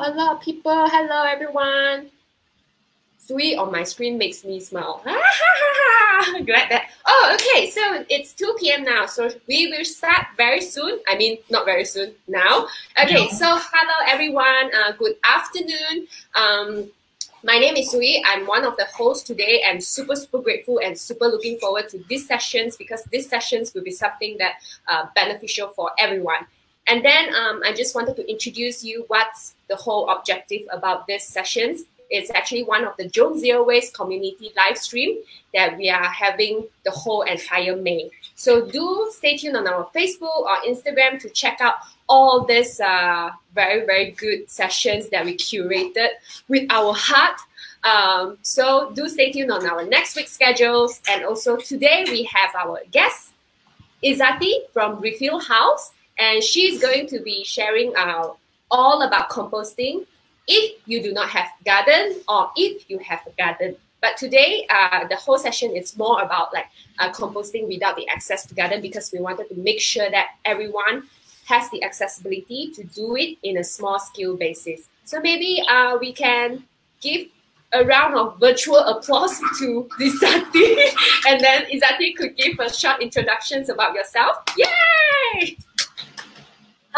hello, people. Hello, everyone. Sweet on my screen makes me smile. Glad that. Oh, okay. So it's 2 p.m. now. So we will start very soon. I mean, not very soon, now. Okay, so hello, everyone. Good afternoon. My name is Sue Yee. I'm one of the hosts today and super grateful and super looking forward to these sessions because these sessions will be something that beneficial for everyone. And then I just wanted to introduce you what's the whole objective about these sessions. It's actually one of the Zone Zero Waste community live stream that we are having the whole entire May. So do stay tuned on our Facebook or Instagram to check out all these very good sessions that we curated with our heart. So do stay tuned on our next week's schedules. And also today we have our guest, Izzati from Refill House. And she's going to be sharing all about composting if you do not have garden or if you have a garden. But today, the whole session is more about like composting without the access to garden because we wanted to make sure that everyone has the accessibility to do it in a small scale basis. So maybe we can give a round of virtual applause to Izzati, and then Izzati could give a short introductions about yourself. Yay!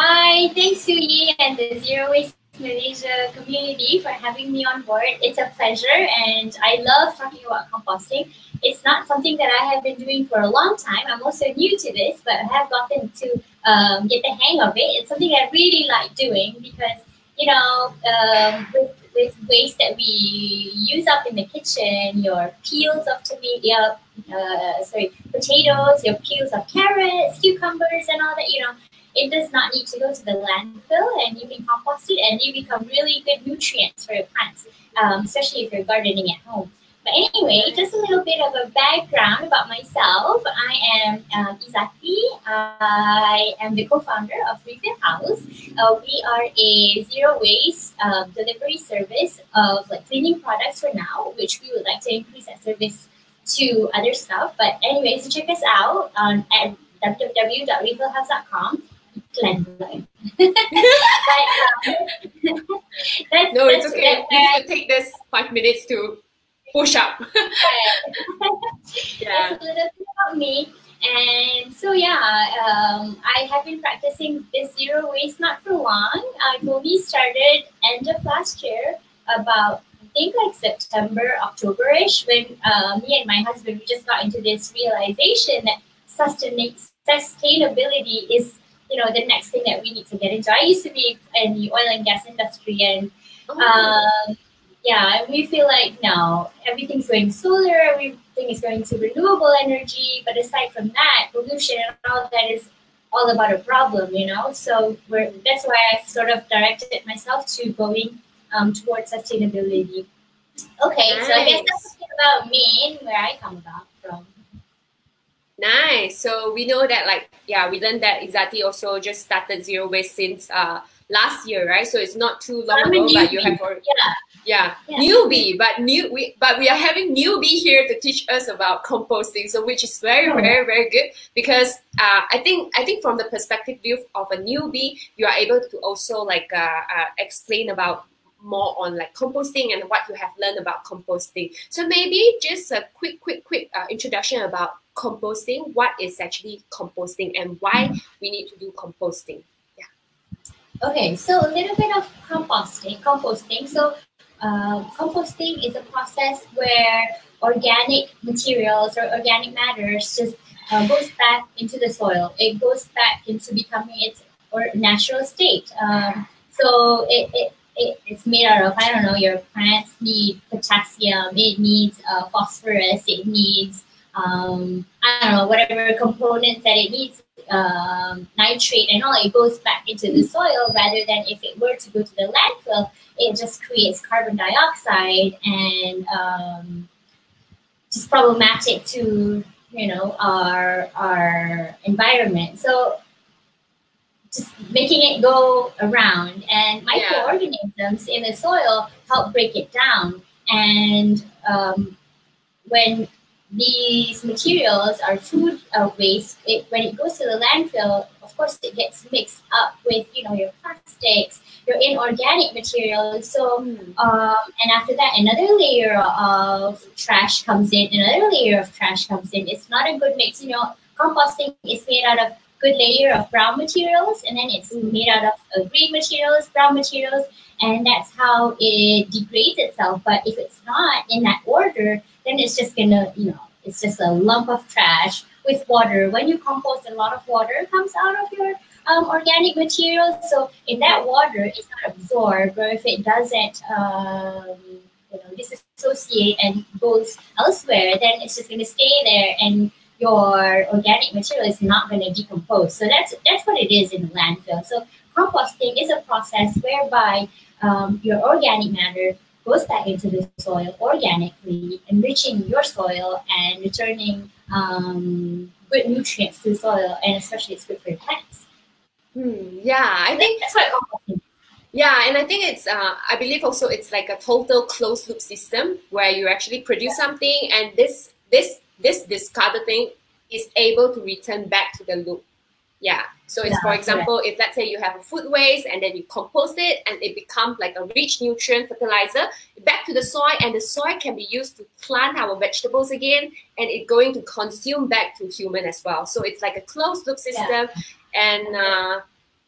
Hi, thanks Sue Yee and the Zero Waste Malaysia community for having me on board. It's a pleasure and I love talking about composting. It's not something that I have been doing for a long time. I'm also new to this, but I have gotten to get the hang of it. It's something I really like doing because, you know, with waste that we use up in the kitchen, your peels of potatoes, your peels of carrots, cucumbers and all that, you know, it does not need to go to the landfill and you can compost it and they become really good nutrients for your plants, especially if you're gardening at home. But anyway, just a little bit of a background about myself. I am Izzati. I am the co-founder of Refill House. We are a zero waste delivery service of like cleaning products for now, which we would like to increase that service to other stuff. But anyways, check us out at www.refillhouse.com. But, it's okay. You need to take this 5 minutes to push up. Yeah. That's a little bit about me. And so, yeah, I have been practicing this zero waste not for long. I've only started end of last year, about, I think, like September, October-ish, when me and my husband, we just got into this realization that sustainability is, you know, the next thing that we need to get into. I used to be in the oil and gas industry, and yeah, we feel like now everything's going solar, everything is going to renewable energy, but aside from that, pollution and all that is all about a problem, you know. So that's why I sort of directed myself to going towards sustainability. Okay, nice. So I guess that's a bit about me and where I come about from. Nice. So we know that, like, yeah, we learned that Izzati also just started zero waste since last year, right? So it's not too long ago, but you have already, newbie, but we are having newbie here to teach us about composting, so which is very good because I think from the perspective view of a newbie, you are able to also like explain about more on like composting and what you have learned about composting. So maybe just a quick introduction about composting. What is actually composting and why we need to do composting? Yeah. Okay, so a little bit of composting. So composting is a process where organic materials or organic matters just goes back into the soil. It goes back into becoming its natural state. So it's made out of, I don't know, your plants need potassium, it needs phosphorus, it needs, I don't know, whatever components that it needs, nitrate and all, it goes back into the soil rather than if it were to go to the landfill, it just creates carbon dioxide and just problematic to, you know, our environment. So just making it go around, and microorganisms in the soil help break it down. And when these materials are food waste. When it goes to the landfill, of course, it gets mixed up with your plastics, your inorganic materials. So and after that, another layer of trash comes in. Another layer of trash comes in. It's not a good mix. Composting is made out of good layer of brown materials, and then it's made out of green materials, brown materials, and that's how it degrades itself. But if it's not in that order, then it's just gonna, it's just a lump of trash with water. When you compost, a lot of water comes out of your organic materials. So if that water is not absorbed, or if it doesn't, disassociate and goes elsewhere, then it's just gonna stay there, and your organic material is not going to decompose. So that's what it is in the landfill. So composting is a process whereby your organic matter goes back into the soil organically, enriching your soil and returning good nutrients to the soil, and especially it's good for your plants. Yeah, I think that's what composting is. Yeah, and I think it's, I believe also it's like a total closed loop system where you actually produce something, and this discarded thing is able to return back to the loop. Yeah. So it's, for example, if let's say you have a food waste and then you compost it and it becomes like a rich nutrient fertilizer back to the soil, and the soil can be used to plant our vegetables again, and it's going to consume back to human as well. So it's like a closed loop system. And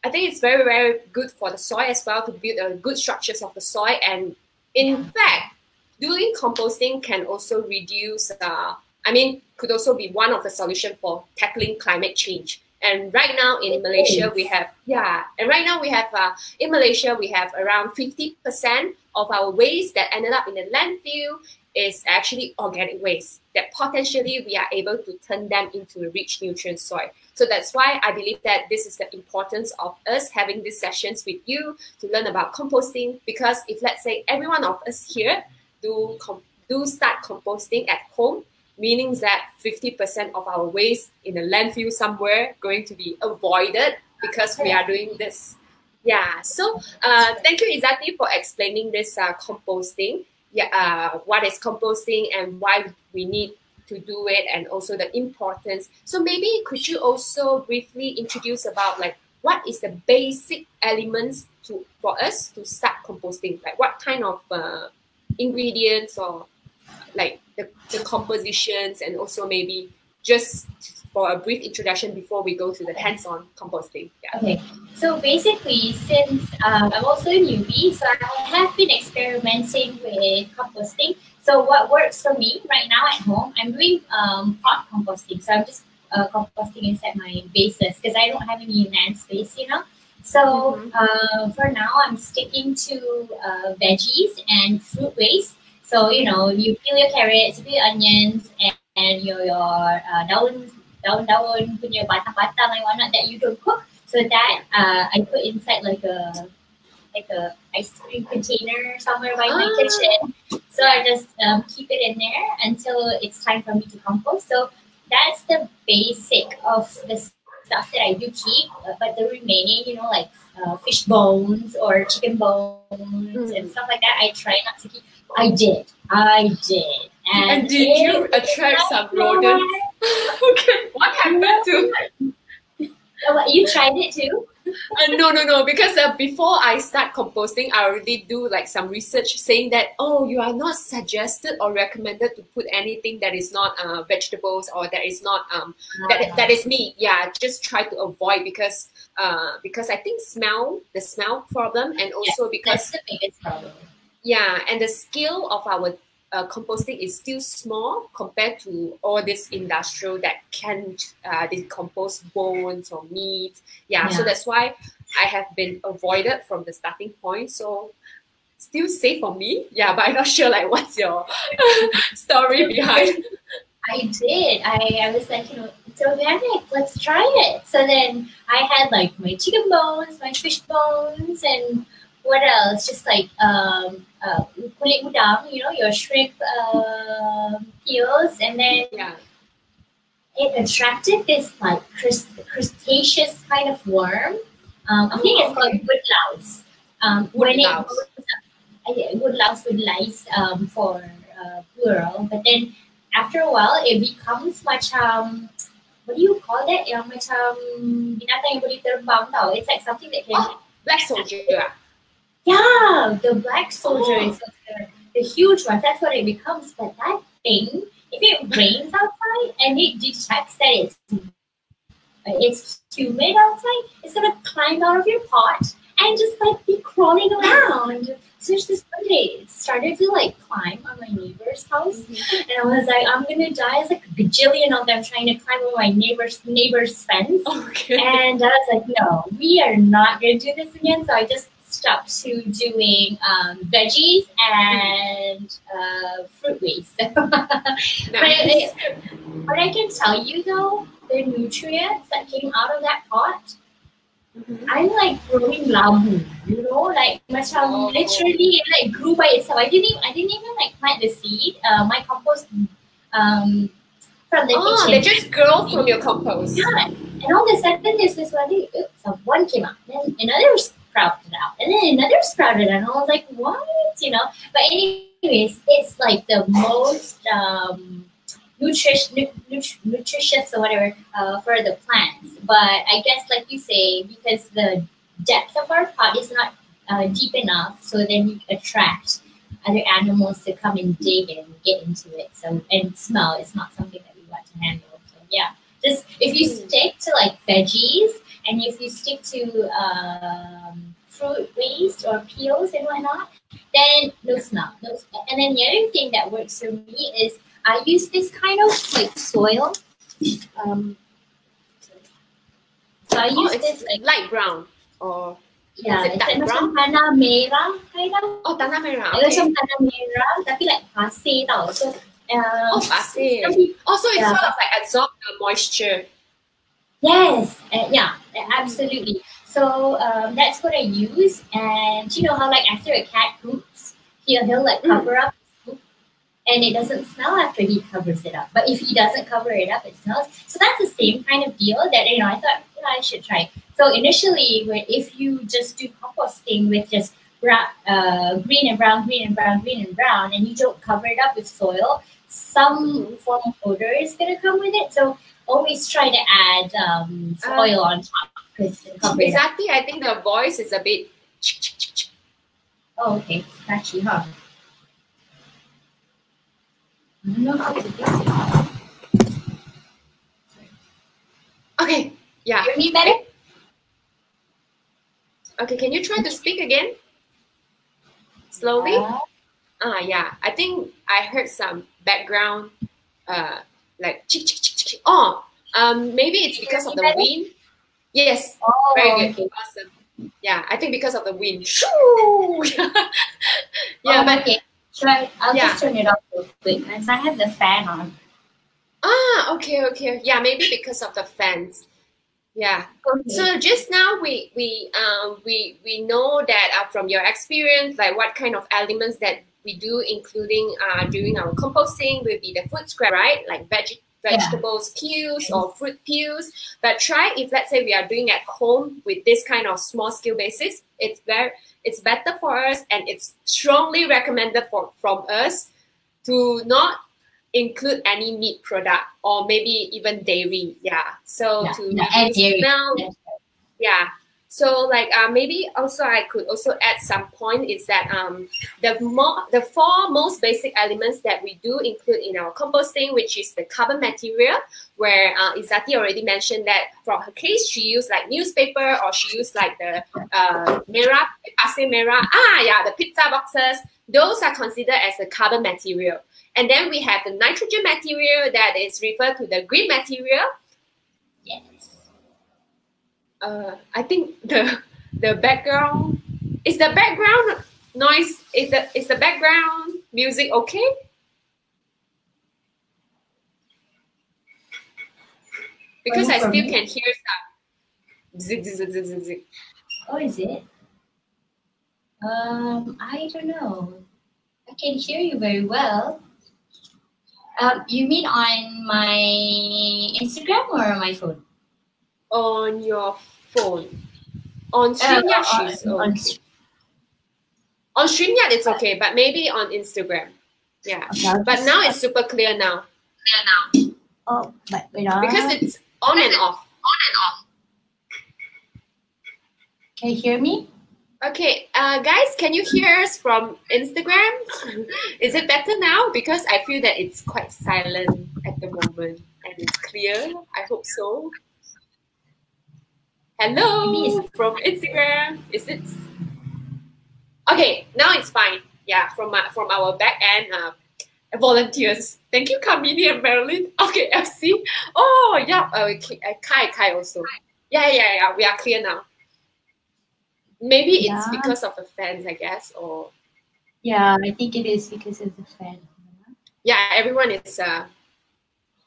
I think it's very, very good for the soil as well to build a good structures of the soil. And in fact, doing composting can also reduce, could also be one of the solutions for tackling climate change. And right now in Malaysia, we have, in Malaysia, we have around 50% of our waste that ended up in the landfill is actually organic waste that potentially we are able to turn them into a rich nutrient soil. So that's why I believe that this is the importance of us having these sessions with you to learn about composting, because if let's say every one of us here do start composting at home, meaning that 50% of our waste in a landfill somewhere going to be avoided because we are doing this. Yeah, so thank you, Izzati, for explaining this composting. Yeah, what is composting and why we need to do it, and also the importance. So maybe could you also briefly introduce about like what is the basic elements for us to start composting? Like what kind of ingredients, or like the compositions, and also maybe just for a brief introduction before we go to the hands-on composting. Yeah. Okay, so basically, since I'm also a newbie, so I have been experimenting with composting. So what works for me right now at home, I'm doing pot composting. So I'm just composting inside my vases because I don't have any land space, So for now, I'm sticking to veggies and fruit waste. So, you peel your carrots, you peel your onions, and your daun punya batang-batang and whatnot that you don't cook. So that I put inside like a ice cream container somewhere by my kitchen. So I just keep it in there until it's time for me to compost. So that's the basic of the stuff that I do keep. But the remaining, like fish bones or chicken bones and stuff like that, I try not to keep. I did. And did you attract some rodents? Okay, what happened to? You tried it too? No. Because before I start composting, I already do like some research saying that you are not suggested or recommended to put anything that is not vegetables, or that is not that is meat. Yeah, just try to avoid because I think the smell problem, and also because that's the biggest problem. Yeah, and the scale of our composting is still small compared to all this industrial that can decompose bones or meat. Yeah, so that's why I have been avoided from the starting point. So still safe for me. Yeah, but I'm not sure like what's your story behind. I did. I was like, it's organic. Let's try it. So then I had like my chicken bones, my fish bones, and what else? Just like kulit udang, your shrimp peels, and then it attracted this like crustaceous kind of worm. I think it's called woodlouse. Woodlouse for plural, but then after a while, it becomes macam, what do you call that? Yang macam binatang yang boleh terbang tau. It's like something that can... Oh, black soldier. Yeah, the black soldier is the huge one. That's what it becomes. But that thing, if it rains outside and it detects that it's humid outside, it's gonna climb out of your pot and just like be crawling around. So it's this one day, it started to like climb on my neighbor's house, and I was like, I'm gonna die. It's like a gajillion of them trying to climb over my neighbor's fence. Okay. And I was like, no, we are not gonna do this again. So I just stopped to doing veggies and fruit waste. Nice. But I can tell you though, the nutrients that came out of that pot, I'm like growing labu, you know, like macam literally it like grew by itself. I didn't even like plant the seed. My compost from the kitchen. They just grow from your compost. Yeah, and all of a sudden there's this one day, one came out, then another sprouted out, and then another sprouted out, and I was like, what, you know? But anyways, it's like the most nutritious or whatever for the plants. But I guess, like you say, because the depth of our pot is not deep enough, so then you attract other animals to come and dig and get into it. So, and smell is not something that we want to handle. So yeah, just if you stick to like veggies, and if you stick to fruit waste or peels and whatnot, then no smell. And then the other thing that works for me is I use this kind of like soil. So I use this like light brown or yeah, is it it's like brown? macam tanah merah kind of. Oh, tanah merah. Okay. Okay. Macam tanah merah tapi like pasir tau. So pasir. So it sort of like absorb the moisture. Yes, yeah, absolutely. So that's what I use, and you know how like after a cat poops, he'll like cover up his poop, and it doesn't smell after he covers it up. But if he doesn't cover it up, it smells. So that's the same kind of deal that I thought I should try. So initially, if you just do composting with just green and brown, and you don't cover it up with soil, some form of odor is gonna come with it. So always try to add soil on top. Izzati, I think the voice is a bit. Oh, okay. Scratchy, huh? I don't know how to fix it. Okay. Yeah. Hear me better? Okay. Can you try to speak again? Slowly. Yeah. I think I heard some background, like maybe it's because of the wind. Yes. Oh, very good. Okay. Awesome. Yeah, I think because of the wind. Yeah, but okay. I'll just turn it off real quick because I have the fan on. Okay. Yeah, maybe because of the fans. Yeah. Okay. So just now we know that from your experience, like what kind of elements that we do, including during our composting, will be the food scrap, right? Like vegetables peels or fruit peels. But try if let's say we are doing at home with this kind of small scale basis, it's better for us, and it's strongly recommended from us to not include any meat product or maybe even dairy. Yeah. So to reduce smell. Yeah. So like maybe also I could also add some point is that the four most basic elements that we do include in our composting, which is the carbon material, where Izzati already mentioned that for her case she used like newspaper, or she used like the pasir merah, the pizza boxes. Those are considered as the carbon material. And then we have the nitrogen material that is referred to the green material. Yes. I think the background is the background noise. Is the background music okay? Because I still can hear some zig zig zig zig zig. Oh, is it? I don't know. I can hear you very well. You mean on my Instagram or on my phone? On your phone. On StreamYard, she's okay. On StreamYard, it's okay, but maybe on Instagram. Yeah. Okay, but now it's super clear now. Oh, but wait on. Because it's on and off. Can you hear me? Okay, guys, can you hear us from Instagram? Is it better now? Because I feel that it's quite silent at the moment and it's clear. I hope so. Hello from Instagram. Is it? Okay, now it's fine. Yeah, from our back end volunteers. Thank you, Kamini and Marilyn. Okay, FC. Oh yeah. Kai also. Yeah. We are clear now. Maybe it's because of the fans, I guess, or. Yeah, I think it is because of the fan. Yeah, everyone is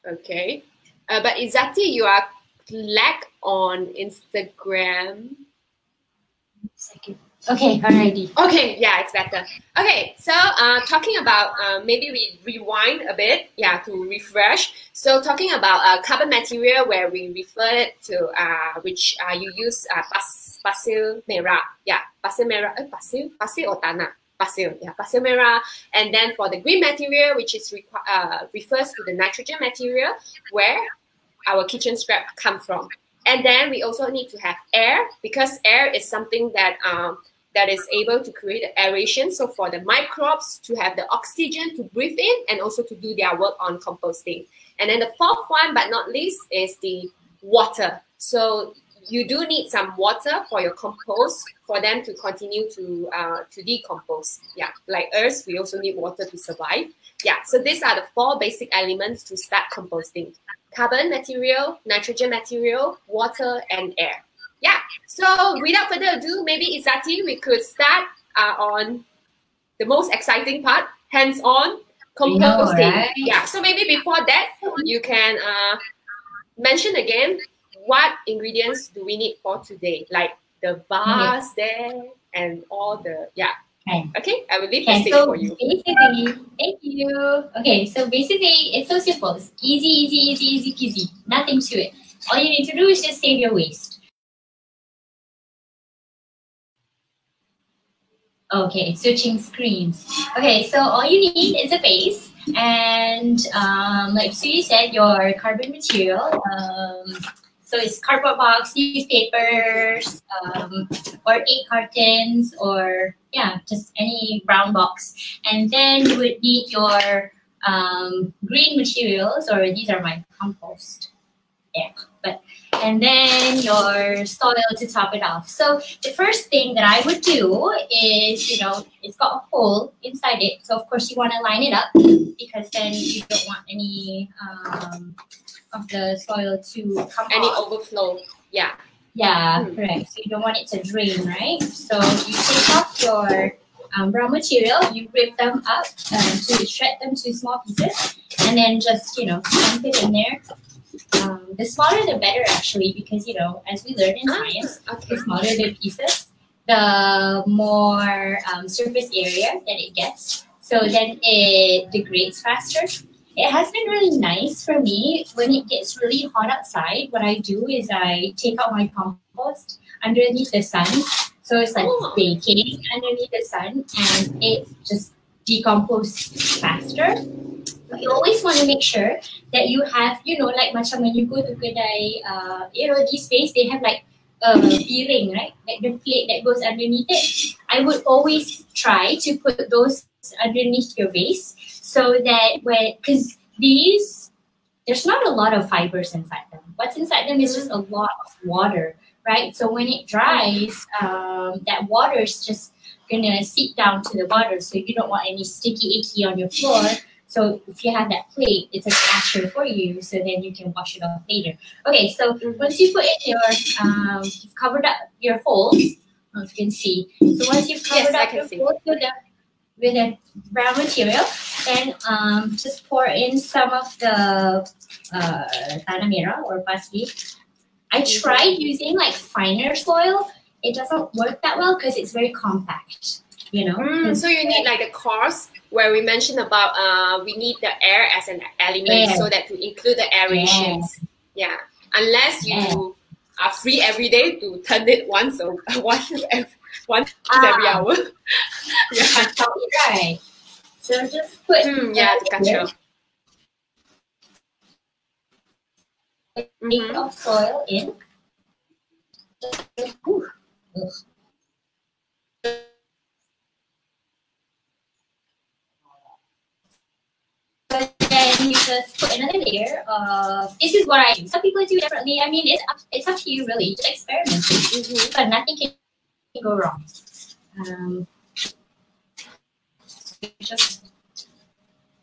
okay. But Izzati, you are lag on Instagram. Second. Okay, alrighty. Okay, yeah, it's better. Okay, so talking about maybe we rewind a bit, yeah, to refresh. So talking about carbon material, where we refer to which you use pasir merah, yeah, pasir merah, pasir or tanah, pasir, yeah, pasir merah. And then for the green material, which is refers to the nitrogen material, where our kitchen scrap come from. And then we also need to have air, because air is something that that is able to create aeration. So for the microbes to have the oxygen to breathe in and also to do their work on composting. And then the fourth one, but not least, is the water. So you do need some water for your compost for them to continue to decompose. Yeah, like Earth, we also need water to survive. Yeah, so these are the 4 basic elements to start composting: carbon material, nitrogen material, water, and air. Yeah, so without further ado, maybe Izzati, we could start on the most exciting part, hands-on composting. Know, right? Yeah, so maybe before that, you can mention again what ingredients do we need for today, like the vase there and all the, yeah. Okay, I will leave the stage for you. Basically, thank you. Okay, so basically, it's so simple. It's easy peasy. Nothing to it. All you need to do is just save your waste. Okay, switching screens. Okay, so all you need is a base and like Sue Yee said, your carbon material. So it's cardboard box, newspapers, or 8 cartons, or yeah, just any brown box. And then you would need your green materials, or these are my compost. Yeah, and then your soil to top it off. So the first thing that I would do is, it's got a hole inside it. So of course you want to line it up, because then you don't want any of the soil to come off. Overflow. Yeah. Yeah, correct. So you don't want it to drain, right? So you take off your brown material, you rip them up to shred them to small pieces, and then just, dump it in there. The smaller the better, actually, because, as we learn in science, the smaller the pieces, the more surface area that it gets. So then it degrades faster. It has been really nice for me when it gets really hot outside. What I do is I take out my compost underneath the sun. So it's like baking underneath the sun, and it just decomposes faster. But you always want to make sure that you have, like macam when you go to kedai, these places, they have like a piring, right? Like the plate that goes underneath it. I would always try to put those underneath your vase, so that because there's not a lot of fibers inside them. What's inside them is just a lot of water, right? So when it dries, that water is just gonna seep down to the bottom. So you don't want any sticky icky on your floor. So if you have that plate, it's a catcher for you, so then you can wash it off later. Okay, so once you put in you've covered up your holes. I don't know if you can see. So once you've covered up your holes with a brown material, then just pour in some of the tanah merah or pasli. I tried using like finer soil. It doesn't work that well because it's very compact. So you need like the course where we mentioned about we need the air as an element, so that to include the aerations. Yeah. Unless you are free every day to turn it once every hour. Yeah. Right. So just put to control. of soil in. Then you just put another layer of. This is what I do. Some people do differently. I mean, it's up to you really. Just experiment, but nothing can go wrong.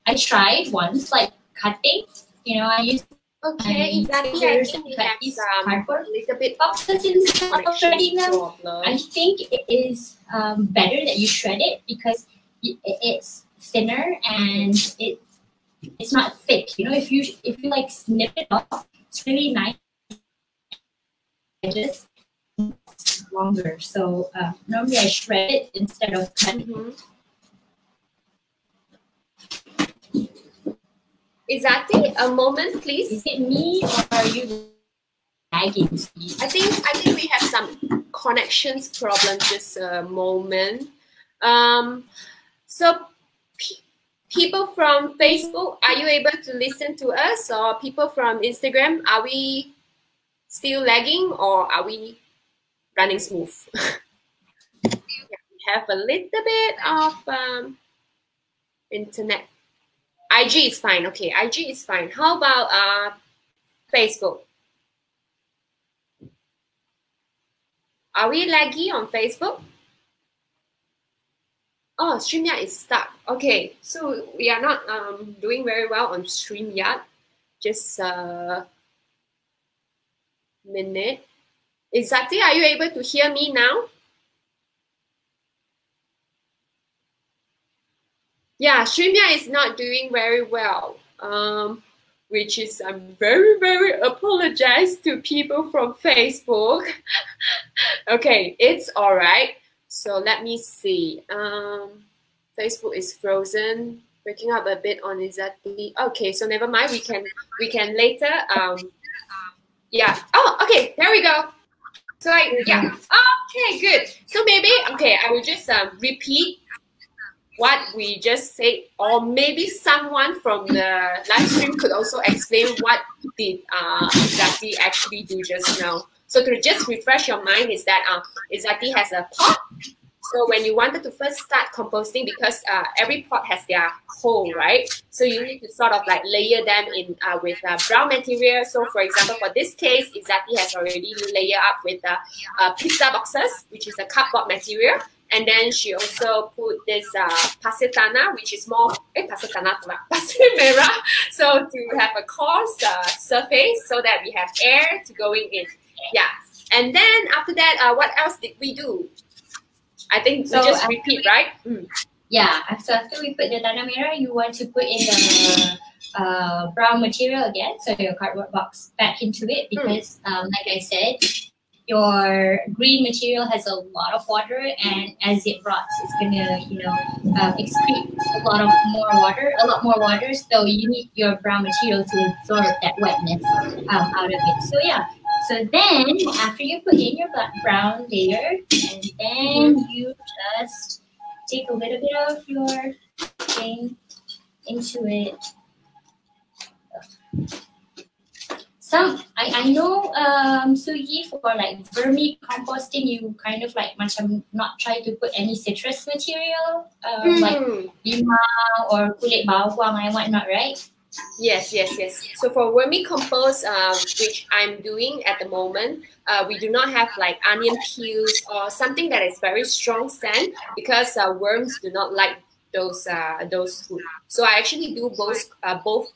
I tried once, like cutting. You know, I used Exactly. I think we have cardboard. A little bit boxes already now. I think it is better that you shred it because it's thinner and it's not thick. You know, if you like snip it off, it's really nice. Just longer. So normally I shred it instead of cutting. Izzati, a moment, please. Is it me or are you lagging? I think we have some connections problem. Just a moment. So people from Facebook, are you able to listen to us? Or people from Instagram, are we still lagging or are we running smooth? We have a little bit of internet. IG is fine. Okay, IG is fine. How about Facebook? Are we laggy on Facebook? Oh, StreamYard is stuck. Okay, so we are not doing very well on StreamYard. Just a minute. Izzati, are you able to hear me now? Yeah, StreamYard is not doing very well, which is I'm very, very apologize to people from Facebook. Okay, it's all right. So let me see. Facebook is frozen, breaking up a bit on Izzati. Okay, so never mind. We can later. Yeah. Oh, okay. There we go. So yeah. Okay, good. So maybe I will just repeat what we just said, or maybe someone from the live stream could also explain what did Izzati actually do just now. So to just refresh your mind is that Izzati has a pot. So when you wanted to first start composting, because every pot has their hole, right? So you need to sort of like layer them in with brown material. So for example, for this case, Izzati has already layered up with pizza boxes, which is a cardboard material. And then she also put this pasir tanah, which is more pasir merah, so to have a coarse surface so that we have air to going in. Yeah. And then after that, what else did we do? I think we just repeat, right? Yeah. So after we put the tanah merah, you want to put in the brown material again, so your cardboard box back into it because, like I said, your green material has a lot of water, and as it rots, it's gonna, excrete a lot more water. So you need your brown material to absorb that wetness out of it. So yeah. So then after you put in your brown layer, and then you just take a little bit of your thing into it. I know Sue Yee, for like vermicomposting, you kind of like not try to put any citrus material like lima or kulit bawang and whatnot, right? Yes. So for vermicompost, which I'm doing at the moment, we do not have like onion peels or something that is very strong scent because worms do not like those food. So I actually do both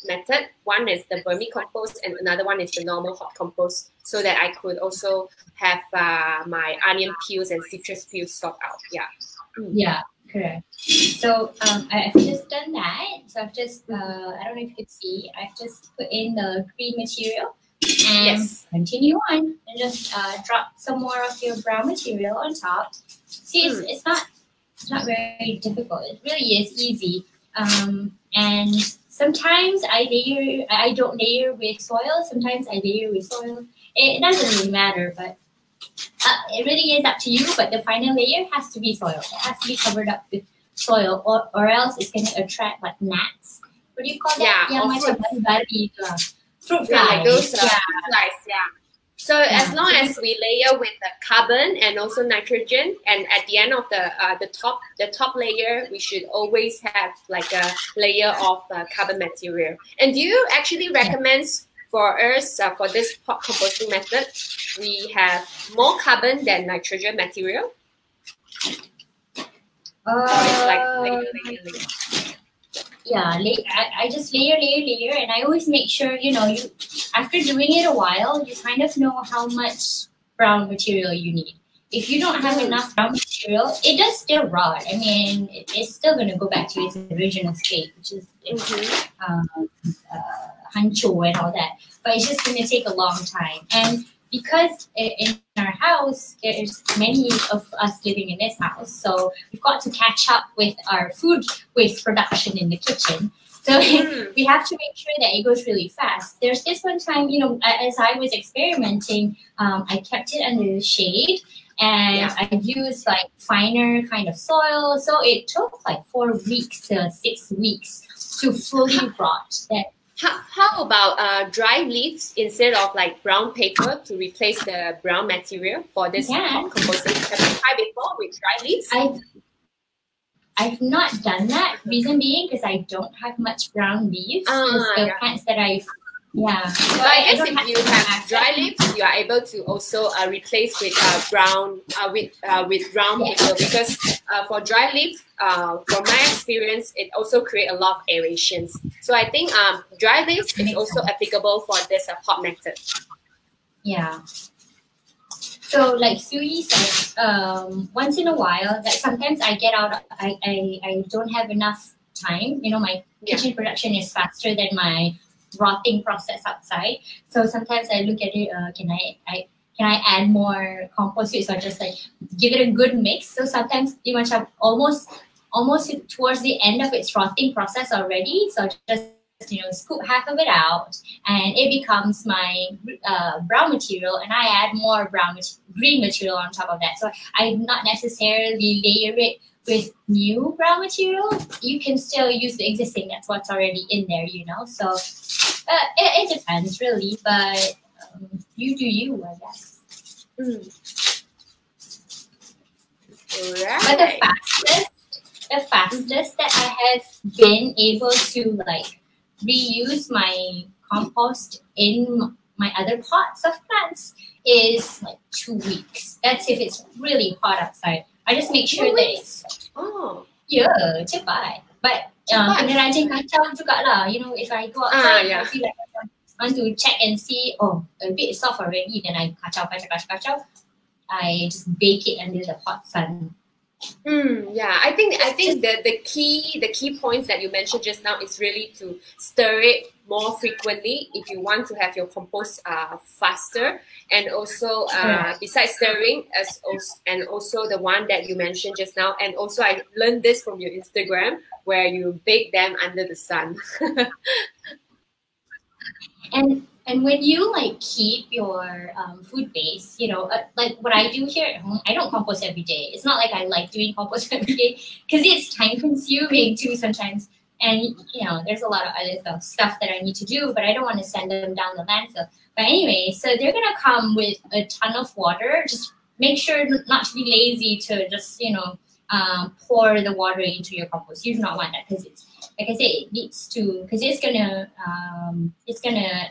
method. One is the vermicompost and another one is the normal hot compost, so that I could also have my onion peels and citrus peels stock out. Yeah. Yeah, correct. So I've just done that. So I've just I don't know if you can see, I've just put in the green material and continue on and just drop some more of your brown material on top. See, it's not very difficult. It really is easy. And sometimes I don't layer with soil. Sometimes I layer with soil. It doesn't really matter, but it really is up to you. But the final layer has to be soil. It has to be covered up with soil, or else it's going to attract like gnats. What do you call that? Yeah, macam bari-bari itu. fruit Yeah, flies. like those fruit flies. Yeah. So as long as we layer with the carbon and also nitrogen, and at the end of the top layer, we should always have like a layer of carbon material. And do you actually recommend for us for this pot composting method, we have more carbon than nitrogen material? Or it's like layer. Yeah, I just layer, and I always make sure, you after doing it a while, you kind of know how much brown material you need. If you don't have enough brown material, it does still rot. I mean, it's still going to go back to its original state, which is hancho and all that. But it's just going to take a long time. And because in our house, there's many of us living in this house, so we've got to catch up with our food waste production in the kitchen. So we have to make sure that it goes really fast. There's this one time, as I was experimenting, I kept it under the shade, and I used like finer kind of soil. So it took like 4 weeks to 6 weeks to fully rot. How about dry leaves instead of like brown paper to replace the brown material for this pot composting? Have you tried before with dry leaves? I've not done that. Reason being because I don't have much brown leaves. The plants that So I guess if you have dry leaves, you are able to also replace with brown paper, because for dry leaves, from my experience, it also creates a lot of aerations. So I think dry leaves is also applicable for this pot method. Yeah. So like Sue Yee said, once in a while, that sometimes I get out, I don't have enough time. My kitchen production is faster than my rotting process outside. So sometimes I look at it, can I add more compost to it? So I just like give it a good mix. So sometimes you much have almost towards the end of its rotting process already. So just scoop half of it out, and it becomes my brown material, and I add more green material on top of that. So I not necessarily layer it with new brown material. You can still use the existing, that's what's already in there, So it depends really, but you do you, I guess. Right. But the fastest that I have been able to like reuse my compost in my other pots of plants is like 2 weeks. That's if it's really hot outside. I just make sure that it's cepat. But kena rajin kacau juga lah. If I go outside, I feel like I want to check and see, a bit soft already, then I kacau. I just bake it under the hot sun. I think the key points that you mentioned just now is really to stir it more frequently if you want to have your compost faster, and also besides stirring, and also the one that you mentioned just now, and also I learned this from your Instagram where you bake them under the sun. And when you like keep your food base, like what I do here at home, I don't compost every day. It's not like I like doing compost every day because it's time consuming too sometimes. And there's a lot of other stuff that I need to do, but I don't want to send them down the landfill. But anyway, so they're gonna come with a ton of water. Just make sure not to be lazy to just pour the water into your compost. You do not want that because it's, like I say, it needs to, because it's gonna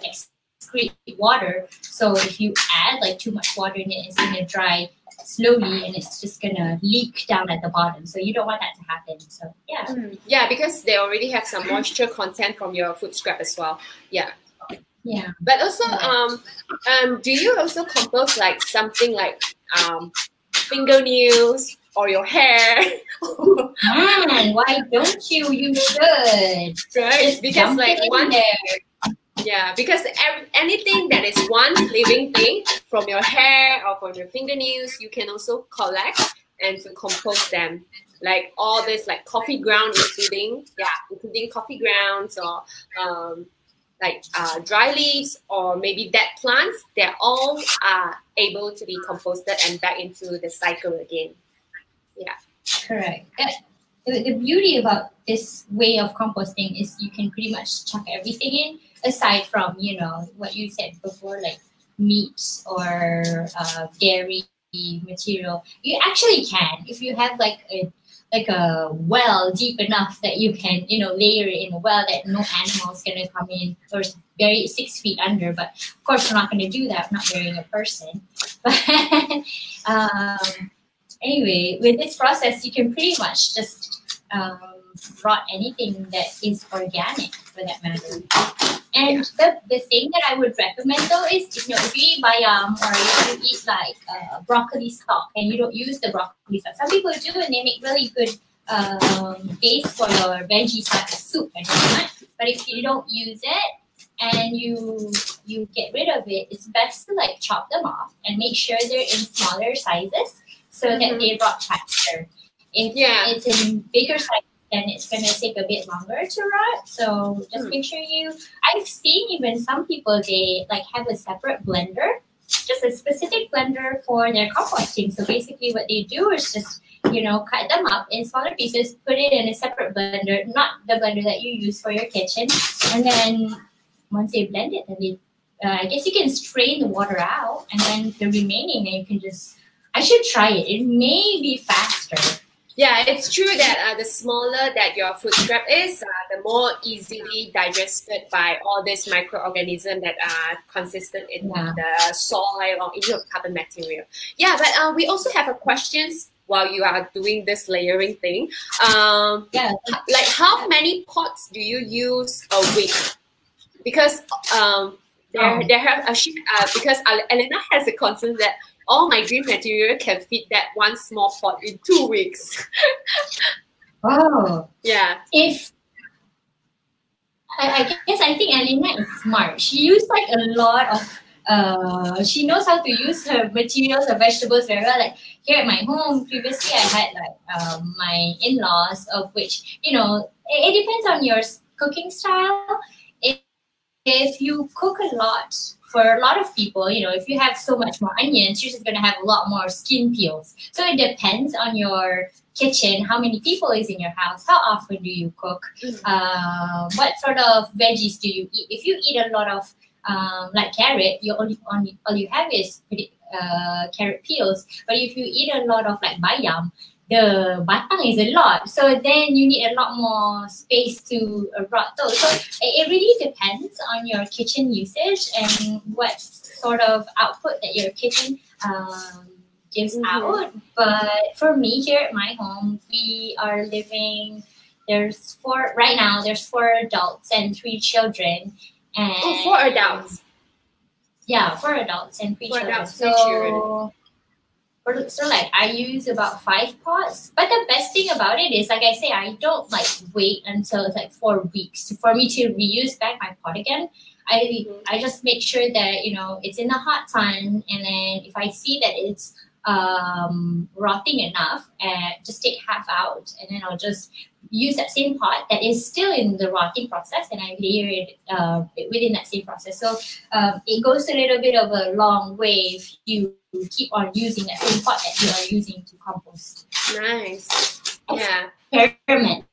excrete water. So if you add like too much water in it, it's gonna dry slowly and it's just gonna leak down at the bottom. So you don't want that to happen. So yeah, because they already have some moisture content from your food scrap as well. Yeah. But also, do you also compost like something like fingernails or your hair? Man, why don't you? You should. Right? Because like because anything that is one living thing, from your hair or from your fingernails, you can also collect and to compost them. Like all this, like coffee ground, including coffee grounds or dry leaves or maybe dead plants. They're all able to be composted and back into the cycle again. Yeah, correct. The beauty about this way of composting is you can pretty much chuck everything in. aside from, you know, what you said before, like meat or dairy material, you actually can, if you have like a well deep enough that you can, you know, layer it in a well that no animal's gonna come in or bury it 6 feet under. But of course, we're not gonna do that. We're not burying a person. But anyway, with this process, you can pretty much just rot anything that is organic, for that matter. And the thing that I would recommend though is, you know, if you eat bayam or if you eat like broccoli stock and you don't use the broccoli stock, some people do and they make really good base for your veggies like a soup and whatnot. But if you don't use it and you get rid of it, it's best to like chop them off and make sure they're in smaller sizes so that they rot faster. If it's in bigger sizes, then it's going to take a bit longer to rot. So just make sure I've seen even some people, they like have a separate blender, just a specific blender for their composting. So basically what they do is just, you know, cut them up in smaller pieces, put it in a separate blender, not the blender that you use for your kitchen. And then once they blend it, then they, I guess you can strain the water out, and then the remaining, you can just, I should try it. It may be faster. Yeah, it's true that the smaller that your food scrap is, the more easily digested by all these microorganisms that are consistent in the soil or in your carbon material. Yeah, but we also have a questions while you are doing this layering thing. Like how many pots do you use a week? Because there have because Elena has a concern that all my green material can fit that one small pot in 2 weeks. Oh. Yeah. If I think Elena is smart. She used like a lot of she knows how to use her materials or vegetables very well. Like here at my home, previously I had like my in-laws, of which, you know, it depends on your cooking style. If you cook a lot for a lot of people, you know, if you have so much more onions, you're just going to have a lot more skin peels. So it depends on your kitchen, how many people is in your house, how often do you cook, what sort of veggies do you eat. If you eat a lot of like carrot, all you have is carrot peels. But if you eat a lot of like bayam, the batang is a lot, so then you need a lot more space to rot those. So it really depends on your kitchen usage and what sort of output that your kitchen gives out. But for me, here at my home, we are living, there's 4 adults and 3 children. And 4 adults. Yeah, 4 adults and 3 children. Adults, 3 children. So like I use about 5 pots, but the best thing about it is, like I say, I don't like wait until it's like 4 weeks for me to reuse back my pot again. I just make sure that, you know, it's in the hot sun, and then if I see that it's rotting enough, just take half out, and then I'll just use that same pot that is still in the rotting process, and I layer it within that same process. So it goes a little bit of a long way if you keep on using that same pot that you are using to compost. Nice. Yeah. Experiment.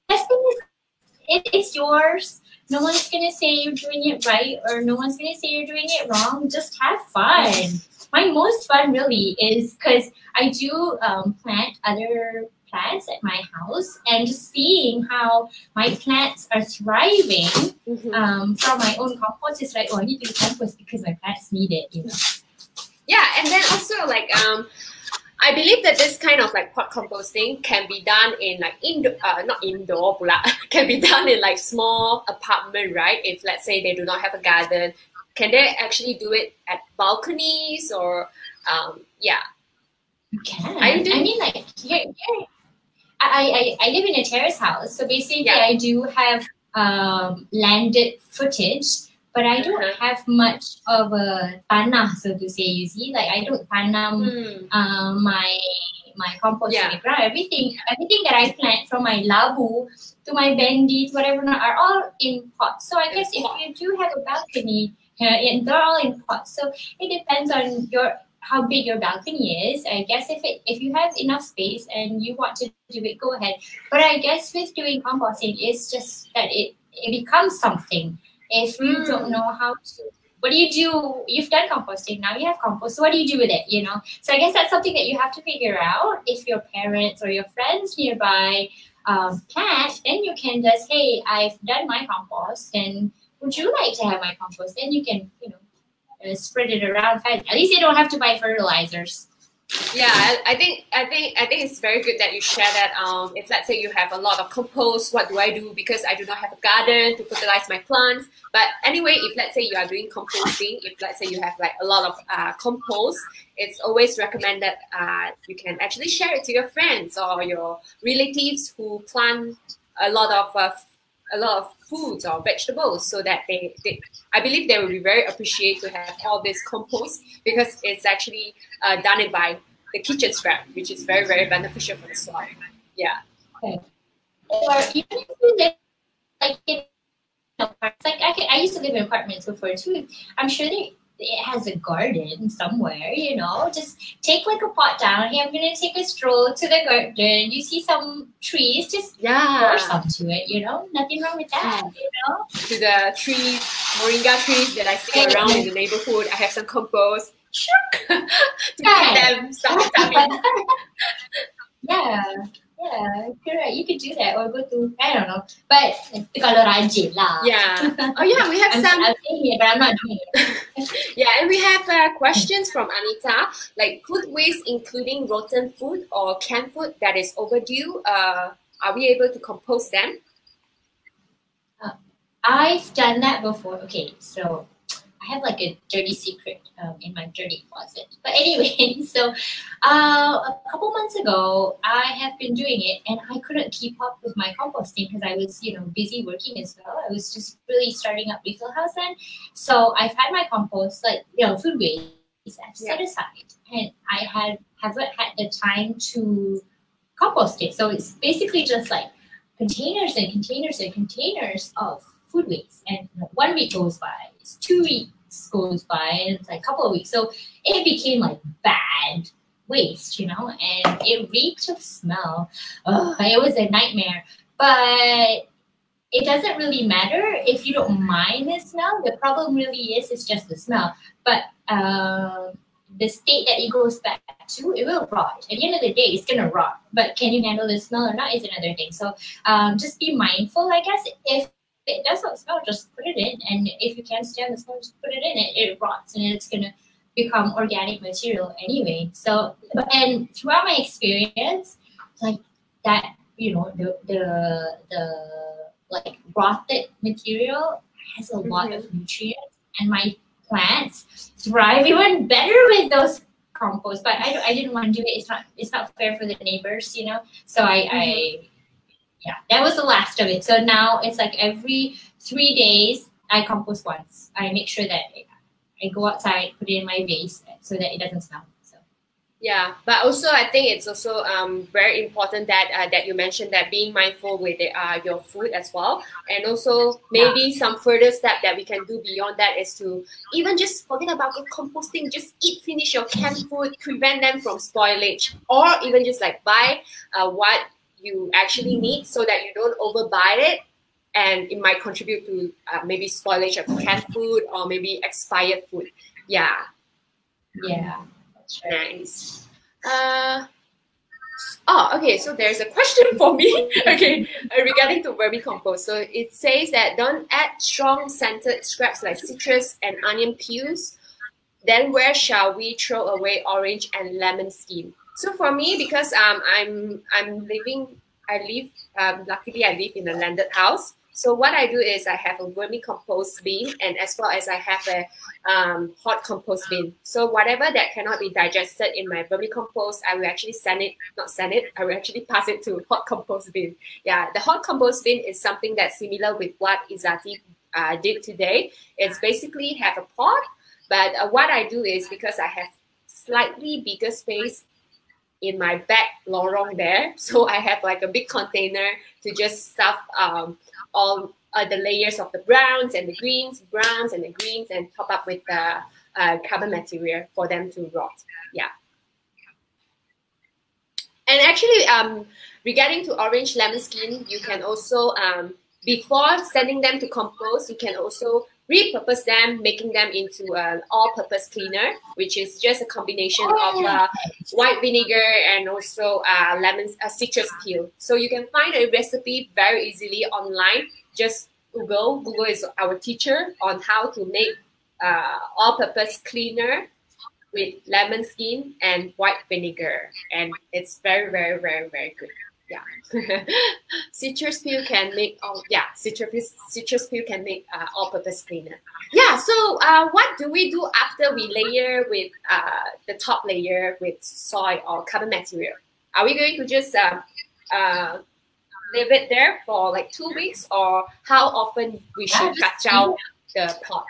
It's yours. No one's gonna say you're doing it right, or no one's gonna say you're doing it wrong. Just have fun. My most fun really is because I do plant other plants at my house, and just seeing how my plants are thriving from my own compost is like, oh, I need to compost because my plants need it, you know. Yeah, and then also like I believe that this kind of like pot composting can be done in like not indoor, can be done in like small apartment, right? If let's say they do not have a garden, can they actually do it at balconies or yeah? You can. I mean, like here I live in a terrace house, so basically I do have landed footage, but I don't have much of a tanah, so to say. You see, like I don't tanam my compost in the ground. Everything that I plant, from my labu to my bendi to whatever, are all in pots. So I guess if you do have a balcony, they're all in pots. So it depends on how big your balcony is. I guess if you have enough space and you want to do it, go ahead. But I guess with doing composting, it's just that it becomes something. If you don't know how to, what do you do? You've done composting, now you have compost. So what do you do with it? You know, so I guess that's something that you have to figure out. If your parents or your friends nearby plant, then you can just, hey, I've done my compost, and would you like to have my compost? Then you can, you know, spread it around. At least you don't have to buy fertilizers. Yeah, I think it's very good that you share that. If let's say you have a lot of compost, what do I do? Because I do not have a garden to fertilize my plants. But anyway, if let's say you are doing composting, if let's say you have like a lot of compost, it's always recommended you can actually share it to your friends or your relatives who plant a lot of foods or vegetables, so that they I believe they will be very appreciated to have all this compost, because it's actually done it by the kitchen scrap, which is very, very beneficial for the soil. Yeah. Okay. Or even if you live like in apartments, like I used to live in apartments before too. I'm sure it has a garden somewhere, you know. Just take like a pot down. Hey, I'm gonna take a stroll to the garden. You see some trees, just pour some to it, you know. Nothing wrong with that, you know. To the trees, moringa trees that I see around in the neighborhood, I have some compost. to make them stop coming. Yeah, correct. You could do that, or go to, I don't know, but kalau rajin lah. Yeah. Oh yeah, we have some. I'm saying it, but I'm not doing it. Yeah, and we have questions from Anita, like food waste, including rotten food or canned food that is overdue. Are we able to compost them? I've done that before. Okay, so I have like a dirty secret in my dirty closet. But anyway, so a couple months ago, I have been doing it, and I couldn't keep up with my composting because I was, you know, busy working as well. I was just really starting up refill house then. So I've had my compost, like, you know, food waste set aside, and I haven't had the time to compost it. So it's basically just like containers and containers and containers of food waste, and 1 week goes by, 2 weeks goes by, and it's like a couple of weeks. So it became like bad waste, you know, and it reeked of smell. It was a nightmare. But it doesn't really matter if you don't mind the smell. The problem really is just the smell. But the state that it goes back to, it will rot. At the end of the day, it's gonna rot. But can you handle the smell or not is another thing. So just be mindful, I guess. If it doesn't smell, just put it in, and if you can't stand the smell, just put it in. It rots, and it's gonna become organic material anyway. So, and throughout my experience, like that, you know, the like rotted material has a lot of nutrients, and my plants thrive even better with those compost. But I didn't want to do it. It's not fair for the neighbors, you know. So yeah, that was the last of it. So now it's like every 3 days I compost once. I make sure that I go outside, put it in my vase so that it doesn't smell. So yeah, but also I think it's also very important that that you mentioned that being mindful with your food as well, and also maybe some further step that we can do beyond that is to even just forget about composting. Just finish your canned food, prevent them from spoilage, or even just like buy what you actually need, so that you don't overbuy it, and it might contribute to maybe spoilage of canned food or maybe expired food. Yeah, that's right. Nice. Okay, so there's a question for me. Okay, regarding to vermicompost. So it says that don't add strong scented scraps like citrus and onion peels. Then where shall we throw away orange and lemon skin? So for me, because luckily I live in a landed house. So what I do is I have a vermicompost bin, and as well as I have a hot compost bin. So whatever that cannot be digested in my vermicompost, I will actually I will actually pass it to hot compost bin. Yeah, the hot compost bin is something that's similar with what Izzati did today. It's basically have a pot, but what I do is, because I have slightly bigger space in my back lorong there, so I have like a big container to just stuff all the layers of the browns and the greens, and top up with the carbon material for them to rot. Yeah. And actually, regarding to orange lemon skin, you can also before sending them to compost, you can also repurpose them, making them into an all-purpose cleaner, which is just a combination of white vinegar and also citrus peel. So you can find a recipe very easily online. Just Google. Google is our teacher on how to make all-purpose cleaner with lemon skin and white vinegar, and it's very, very, very, very good. Yeah, citrus peel can make citrus peel can make all-purpose cleaner. Yeah. So what do we do after we layer with the top layer with soil or carbon material? Are we going to just leave it there for like 2 weeks, or how often we should kacau the pot?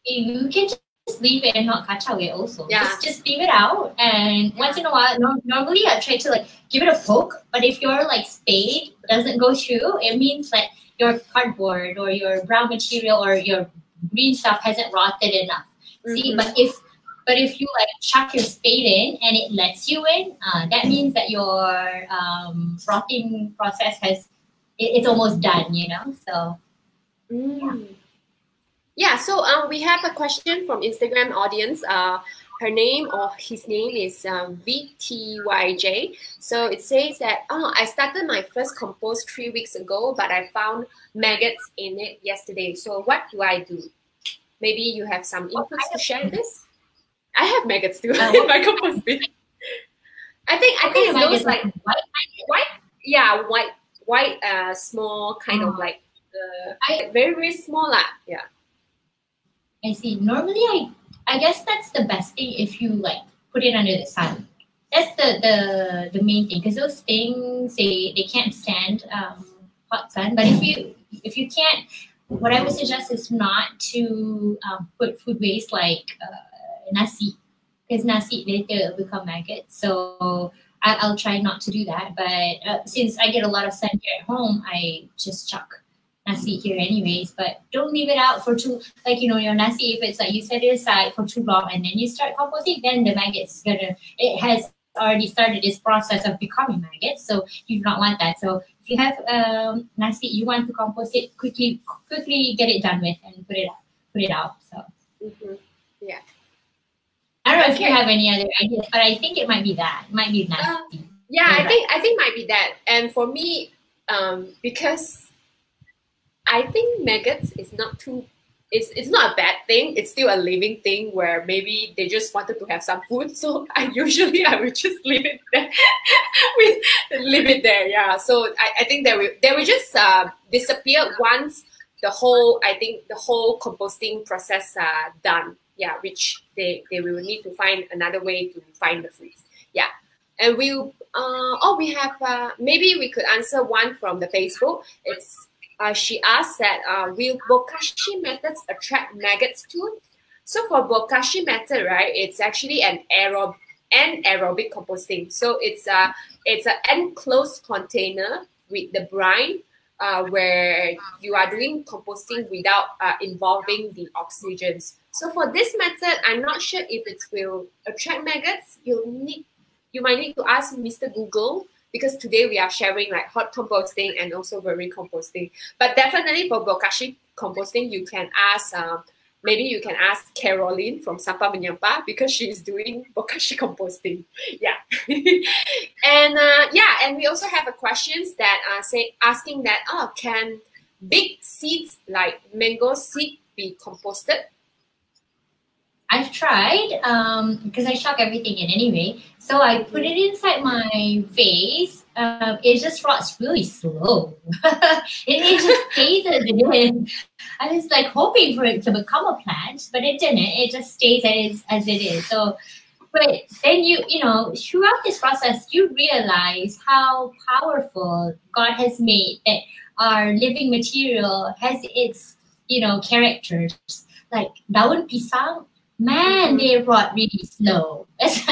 You can just leave it and not kacau it also. Yeah. Just leave it out, and once in a while, normally I try to like give it a poke, but if your like spade doesn't go through, it means like your cardboard or your brown material or your green stuff hasn't rotted enough. See, but if you like chuck your spade in and it lets you in, that means that your rotting process it's almost done, you know. So yeah, so we have a question from Instagram audience. Her name or his name is VTYJ. So it says that, I started my first compost 3 weeks ago, but I found maggots in it yesterday. So what do I do? Maybe you have some inputs to share this? I have maggots too in my compost bin. I think it's those like white, small kind of like very, very small lah. Yeah. I see. Normally, I guess that's the best thing if you like put it under the sun. That's the main thing, because those things they can't stand hot sun. But if you can't, what I would suggest is not to put food waste like nasi, because nasi later will become maggots. So I'll try not to do that. But since I get a lot of sun here at home, I just chuck nasi here anyways. But don't leave it out for too, like, you know, your nasi, if it's like you set it aside for too long and then you start composting, then the maggots it has already started its process of becoming maggots. So you do not want that. So if you have nasi, you want to compost it, quickly get it done with and put it out. So yeah. I don't know if you have any other ideas, but I think it might be that. It might be nasi. Yeah, I think might be that. And for me, because I think maggots is not too. It's not a bad thing. It's still a living thing where maybe they just wanted to have some food. So I would just leave it there. Leave it there. Yeah. So I think they will just disappear once the whole composting process done. Yeah, which they will need to find another way to find the fruits. Yeah. And we have maybe we could answer one from the Facebook. It's she asked that will bokashi methods attract maggots too? So for bokashi method, right, it's actually an anaerobic composting. So it's an enclosed container with the brine where you are doing composting without involving the oxygens. So for this method, I'm not sure if it will attract maggots. You might need to ask Mr. Google, because today we are sharing like hot composting and also vermicomposting. But definitely for bokashi composting, you can ask maybe you can ask Caroline from Sampa Menyampa, because she is doing bokashi composting. Yeah. And we also have a questions that asking that can big seeds like mango seed be composted? I've tried because I chuck everything in anyway. So I put it inside my vase. It just rots really slow. it just stays as it is. I was like hoping for it to become a plant, but it didn't. It just stays as it is. So, but then you know, throughout this process, you realize how powerful God has made that our living material has its, you know, characters. Like daun pisang, man, they rot really slow. It's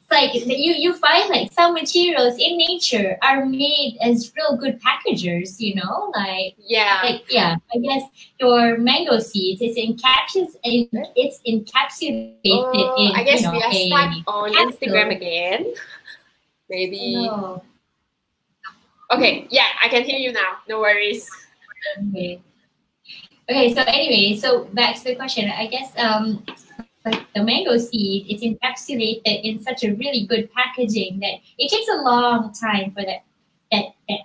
like you find like some materials in nature are made as real good packagers, you know, I guess your mango seeds is encapsulated in, I guess you know, we are stuck on Instagram again. Maybe Okay, yeah, I can hear you now. No worries. Okay. Okay, so anyway, so back to the question. I guess like the mango seed is encapsulated in such a really good packaging that it takes a long time for that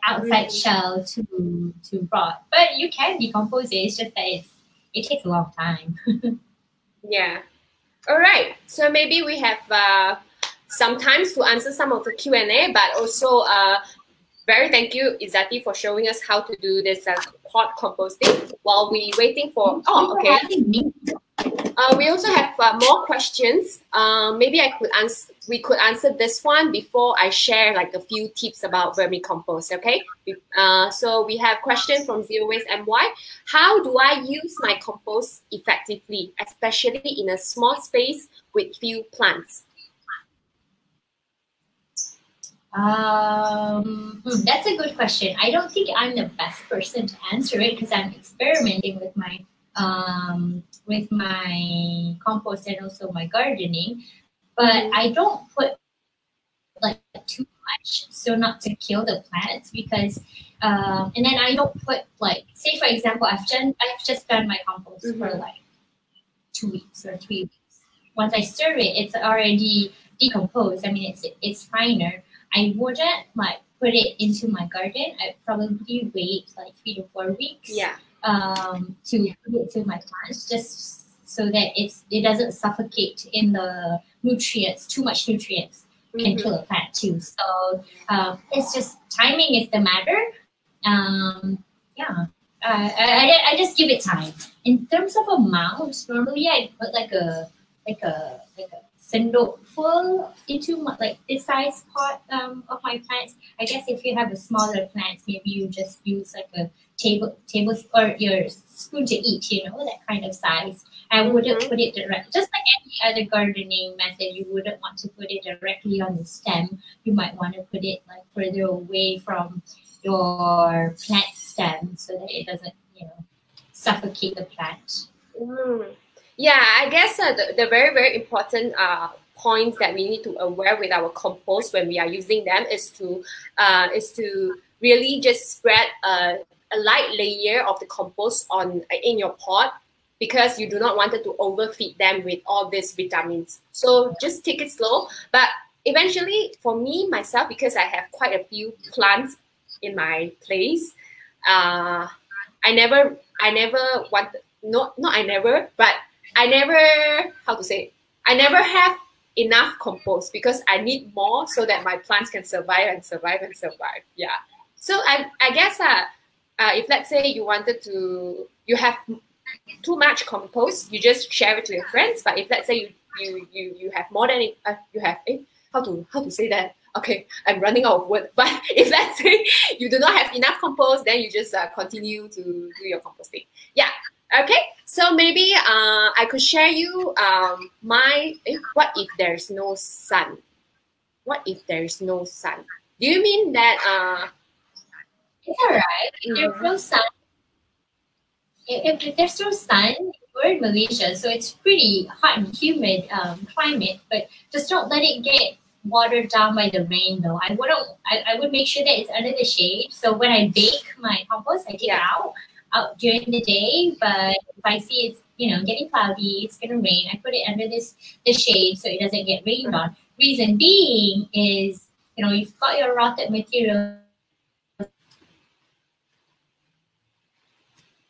outside shell to rot. But you can decompose it. It's just that it takes a long time. Yeah. All right. So maybe we have some time to answer some of the Q&A, but also very thank you, Izzati, for showing us how to do this pot composting while we waiting for. Oh, okay. We also have more questions. Maybe we could answer this one before I share like a few tips about vermicompost. Okay. So we have question from Zero Waste MY. How do I use my compost effectively, especially in a small space with few plants? That's a good question. I don't think I'm the best person to answer it because I'm experimenting with my compost and also my gardening. But I don't put like too much, so not to kill the plants because and then I don't put like, say for example, I've just done my compost for like 2 weeks or 3 weeks. Once I stir it, it's already decomposed. I mean, it's finer. I wouldn't like put it into my garden. I'd probably wait like 3 to 4 weeks. Yeah. To put it to my plants, just so that it doesn't suffocate in the nutrients, too much nutrients, and kill a plant too. So it's just timing is the matter. Yeah. I just give it time. In terms of amount, normally I put like a sendok full into like this size pot of my plants. I guess if you have a smaller plants, maybe you just use like a table or your spoon to eat, that kind of size. I wouldn't put it direct, just like any other gardening method. You wouldn't want to put it directly on the stem. You might want to put it like further away from your plant stem so that it doesn't, suffocate the plant. Yeah, I guess the very, very important points that we need to aware with our compost when we are using them is to really just spread a light layer of the compost in your pot, because you do not want it to overfeed them with all these vitamins. So just take it slow. But eventually, for me myself, because I have quite a few plants in my place, I never have enough compost because I need more so that my plants can survive and survive and survive. Yeah. So I guess if let's say you have too much compost, you just share it to your friends. But if let's say you have more than you have how to say that? Okay, I'm running out of words. But if let's say you do not have enough compost, then you just continue to do your composting. Yeah. Okay, so maybe I could share you what if there's no sun? What if there's no sun? Do you mean that it's all right. If there's no sun, if there's no sun, we're in Malaysia, so it's pretty hot and humid climate, but just don't let it get watered down by the rain though. I would make sure that it's under the shade. So when I bake my compost, I take it out during the day, but if I see it's getting cloudy, it's gonna rain, I put it under the shade so it doesn't get rained on. Reason being is you've got your rotted material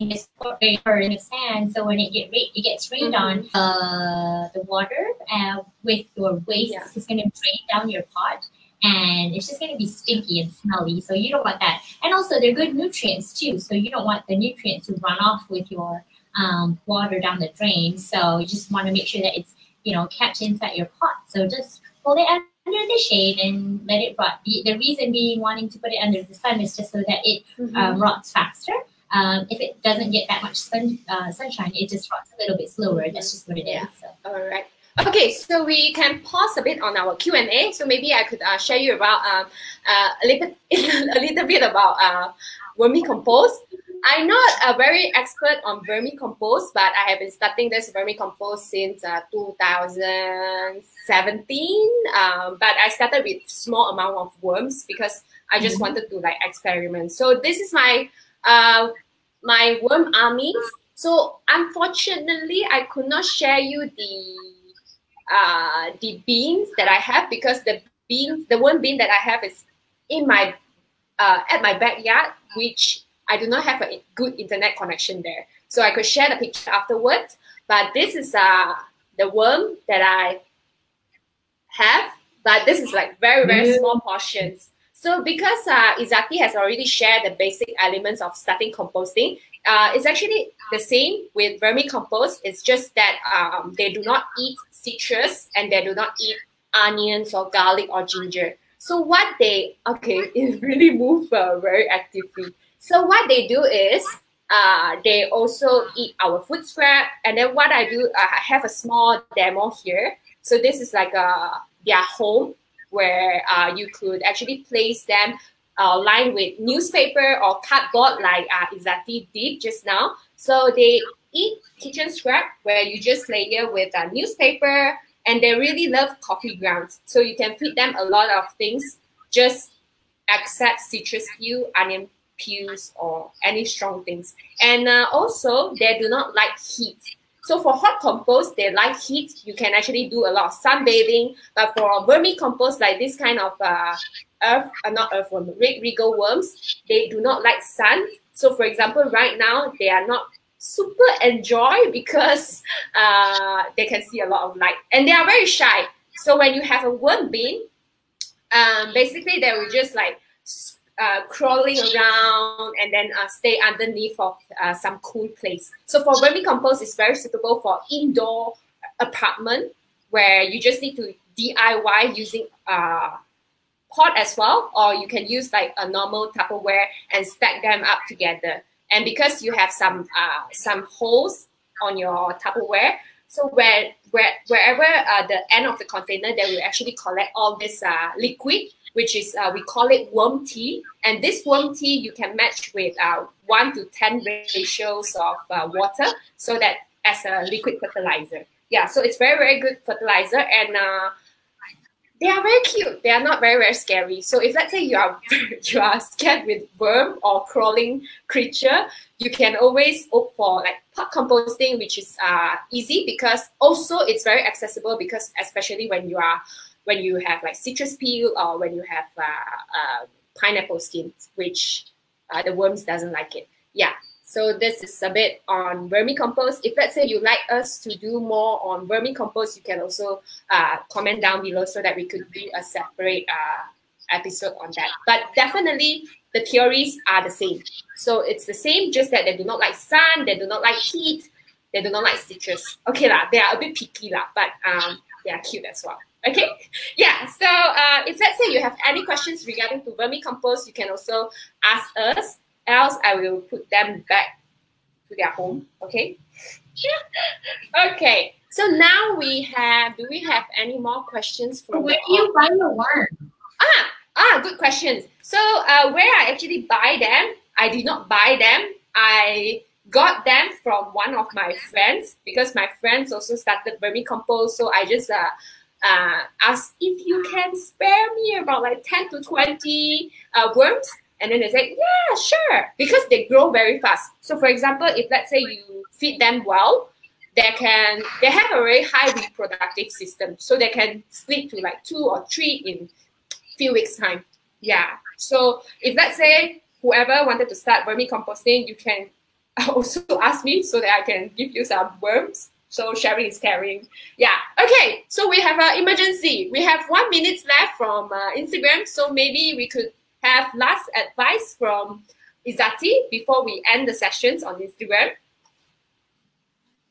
in the sand, so when it gets rained on, the water with your waste is gonna drain down your pot. And it's just going to be stinky and smelly. So you don't want that. And also they're good nutrients too. So you don't want the nutrients to run off with your water down the drain. So you just want to make sure that it's, kept inside your pot. So just hold it under the shade and let it rot. The reason being wanting to put it under the sun is just so that it rots faster. If it doesn't get that much sunshine, it just rots a little bit slower. That's just what it is. So. All right. Okay, so we can pause a bit on our Q&A. So maybe I could share you about a little bit about vermicompost. I'm not a very expert on vermicompost, but I have been studying this vermicompost since 2017. But I started with small amount of worms because I just wanted to like experiment. So this is my my worm armies. So unfortunately, I could not share you the beans that I have because the worm bean that I have is in my at my backyard, which I do not have a good internet connection there. So I could share the picture afterwards. But this is the worm that I have, but this is like very, very small portions. So because Izzati has already shared the basic elements of starting composting, it's actually the same with vermicompost. It's just that they do not eat citrus and they do not eat onions or garlic or ginger. So what they, it really moves very actively. So what they do is they also eat our food scrap. And then what I do, I have a small demo here. So this is like their home where you could actually place them lined with newspaper or cardboard like Izzati did just now. So they eat kitchen scrap where you just layer with a newspaper, and they really love coffee grounds. So you can feed them a lot of things, just except citrus peel, onion peels, or any strong things. And also, they do not like heat. So for hot compost, they like heat. You can actually do a lot of sunbathing. But for vermicompost, like this kind of red regal worms, they do not like sun. So for example, right now, they are not super enjoy because they can see a lot of light. And they are very shy. So when you have a worm bean, basically they will just like crawling around and then stay underneath of some cool place. So for vermicompost, it's very suitable for indoor apartment where you just need to DIY using pot as well, or you can use like a normal Tupperware and stack them up together. And because you have some holes on your Tupperware, so wherever the end of the container, they will actually collect all this liquid, which is, we call it worm tea. And this worm tea, you can match with 1 to 10 ratios of water, so that as a liquid fertilizer. Yeah, so it's very, very good fertilizer. And they are very cute. They are not very, very scary. So if let's say you are scared with worm or crawling creature, you can always opt for like pot composting, which is easy because also it's very accessible because especially when you have like citrus peel or when you have pineapple skin, which the worms doesn't like it. Yeah. So this is a bit on vermicompost. If let's say you like us to do more on vermicompost, you can also comment down below so that we could do a separate episode on that. But definitely the theories are the same. So it's the same, just that they do not like sun, they do not like heat, they do not like citrus. Okay lah, they are a bit picky lah, but they are cute as well. Okay, yeah, so if let's say you have any questions regarding to vermicompost, you can also ask us. Else, I will put them back to their home. Okay. Okay. So now we have. Do we have any more questions from? Where do you buy your worm? Good questions. So where I actually buy them, I did not buy them. I got them from one of my friends because my friends also started vermicompost. So I just asked if you can spare me about like 10 to 20 worms. And then they say, yeah, sure, because they grow very fast. So for example, if let's say you feed them well, they have a very high reproductive system. So they can split to like 2 or 3 in a few weeks time. Yeah. So if let's say whoever wanted to start vermicomposting, you can also ask me so that I can give you some worms. So sharing is caring. Yeah. Okay. So we have an emergency. We have 1 minute left from Instagram. So maybe we could have last advice from Izzati before we end the sessions on Instagram.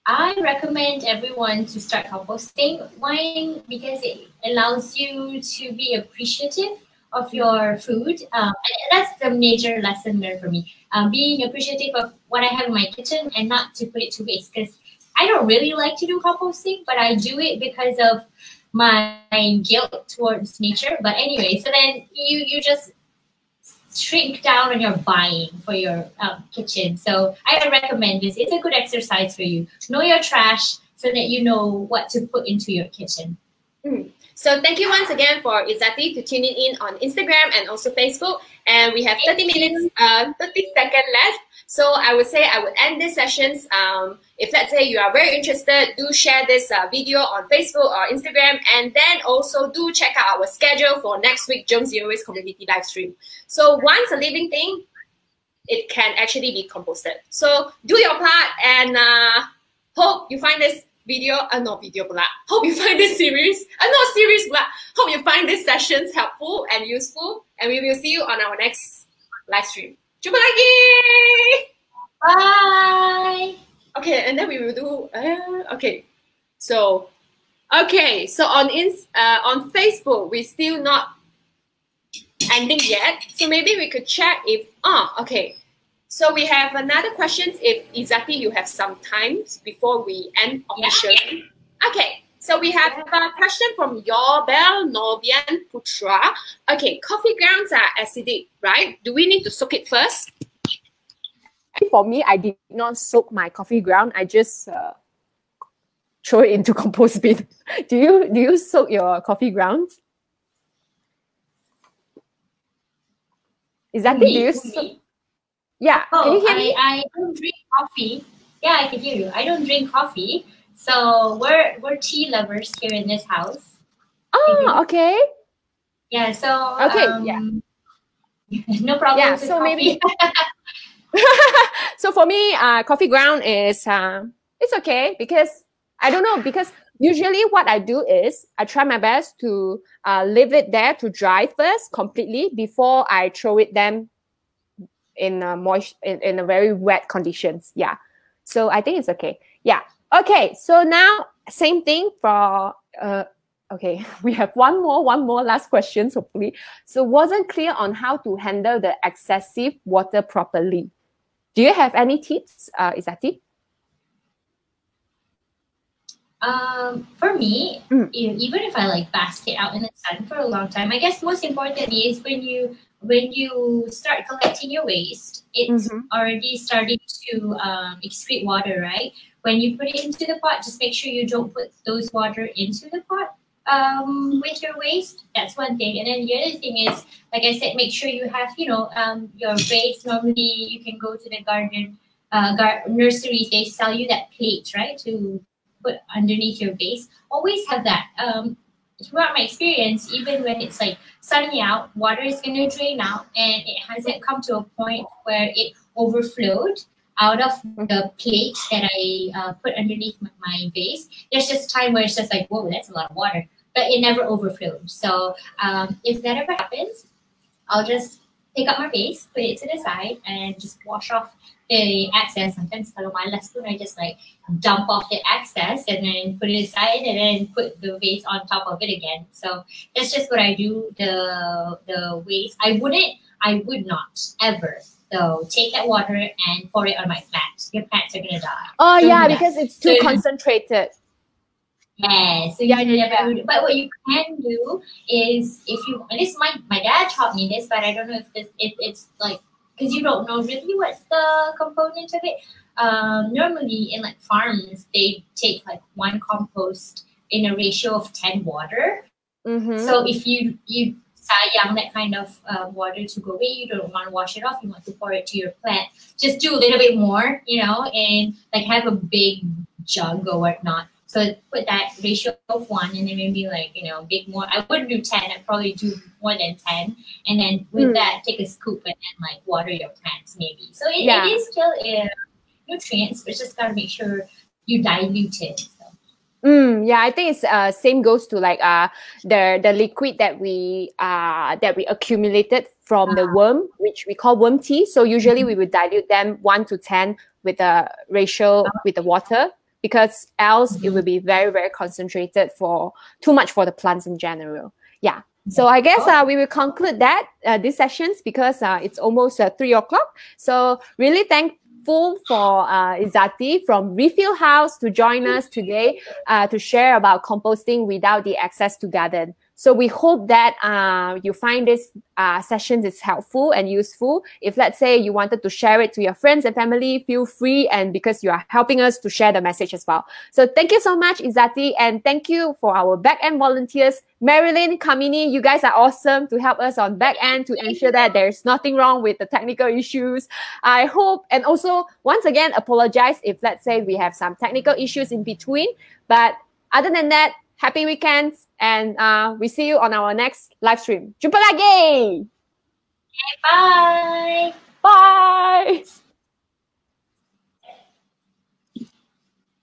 I recommend everyone to start composting. Why? Because it allows you to be appreciative of your food. And that's the major lesson learned for me. Being appreciative of what I have in my kitchen and not to put it to waste. Because I don't really like to do composting, but I do it because of my guilt towards nature. But anyway, so then you just shrink down on your buying for your kitchen. So I recommend this. It's a good exercise for you. Know your trash so that you know what to put into your kitchen. So thank you once again for Izzati to tuning in on Instagram and also Facebook. And we have 30 minutes, 30 seconds left. So I would say I would end these sessions. If let's say you are very interested, do share this video on Facebook or Instagram. And then also do check out our schedule for next week, Jom Zero Waste Community Livestream. So once a living thing, it can actually be composted. So do your part and hope you find this video, not video pula. Hope you find this series, not series pula. Hope you find these sessions helpful and useful. And we will see you on our next live stream. Jumpa lagi! Bye! Okay, and then we will do, okay. So on Facebook, we still not ending yet. So maybe we could check if, okay. So we have another question. If Izzati, you have some time before we end officially. Yeah. Okay. So we have a question from Yorbel Novian Putra. Okay, coffee grounds are acidic, right? Do we need to soak it first? For me, I did not soak my coffee ground. I just throw it into compost bin. Do you soak your coffee grounds? Izzati, do you soak? Yeah, can you hear me? I don't drink coffee. Yeah, I can hear you. I don't drink coffee. So we're tea lovers here in this house. Oh, okay. Yeah, so yeah. No problem. Yeah, so coffee. Maybe so for me, coffee ground is it's okay because I don't know, because usually what I do is I try my best to leave it there to dry first completely before I throw it them in in a very wet conditions. Yeah, so I think it's okay. Yeah, okay. So now same thing for okay. We have one more last question hopefully. So wasn't clear on how to handle the excessive water properly. Do you have any tips, Izzati? For me, even if I like bask it out in the sun for a long time, I guess most importantly is when you start collecting your waste, it's already starting to excrete water, right? When you put it into the pot, just make sure you don't put those water into the pot with your waste. That's one thing. And then the other thing is, like I said, make sure you have, your vase. Normally you can go to the garden nurseries, they sell you that plate, right, to put underneath your vase. Always have that. Throughout my experience, even when it's like sunny out, water is going to drain out, and it hasn't come to a point where it overflowed out of the plate that I put underneath my vase. There's just time where it's just like, whoa, that's a lot of water, but it never overflowed. So if that ever happens, I'll just pick up my vase, put it to the side, and just wash off the excess. Sometimes kalau malas pun, I just like dump off the excess and then put it aside and then put the vase on top of it again. So that's just what I do. The waste, I would not ever though take that water and pour it on my plants. Your plants are gonna die. Oh yeah, because it's too concentrated. Yeah, so but what you can do is, if you, and this my dad taught me this, but I don't know if it's like, because you don't know really what's the component of it. Normally in like farms, they take like 1 compost in a ratio of 10 water. So if you sayang that kind of water to go away, you don't want to wash it off, you want to pour it to your plant, just do a little bit more, and like have a big jug or whatnot. So put that ratio of 1, and then maybe like, big more. I wouldn't do 10. I'd probably do more than 10. And then with that, take a scoop and then like water your plants maybe. So it is still nutrients, but just gotta make sure you dilute it. So. Yeah, I think it's same goes to like the liquid that we accumulated from the worm, which we call worm tea. So usually we would dilute them 1 to 10 with a ratio with the water, because else it will be very, very concentrated for too much for the plants in general. Yeah. So I guess we will conclude that these sessions, because it's almost 3 o'clock. So really thankful for Izzati from Refill House to join us today to share about composting without the access to garden. So we hope that you find this sessions is helpful and useful. If let's say you wanted to share it to your friends and family, feel free, and because you are helping us to share the message as well. So thank you so much, Izzati, and thank you for our back-end volunteers, Marilyn, Kamini. You guys are awesome to help us on back-end to ensure that there's nothing wrong with the technical issues. I hope, and also once again, apologize if let's say we have some technical issues in between. But other than that, happy weekends, and we see you on our next live stream. Jumpa lagi! Bye! Bye!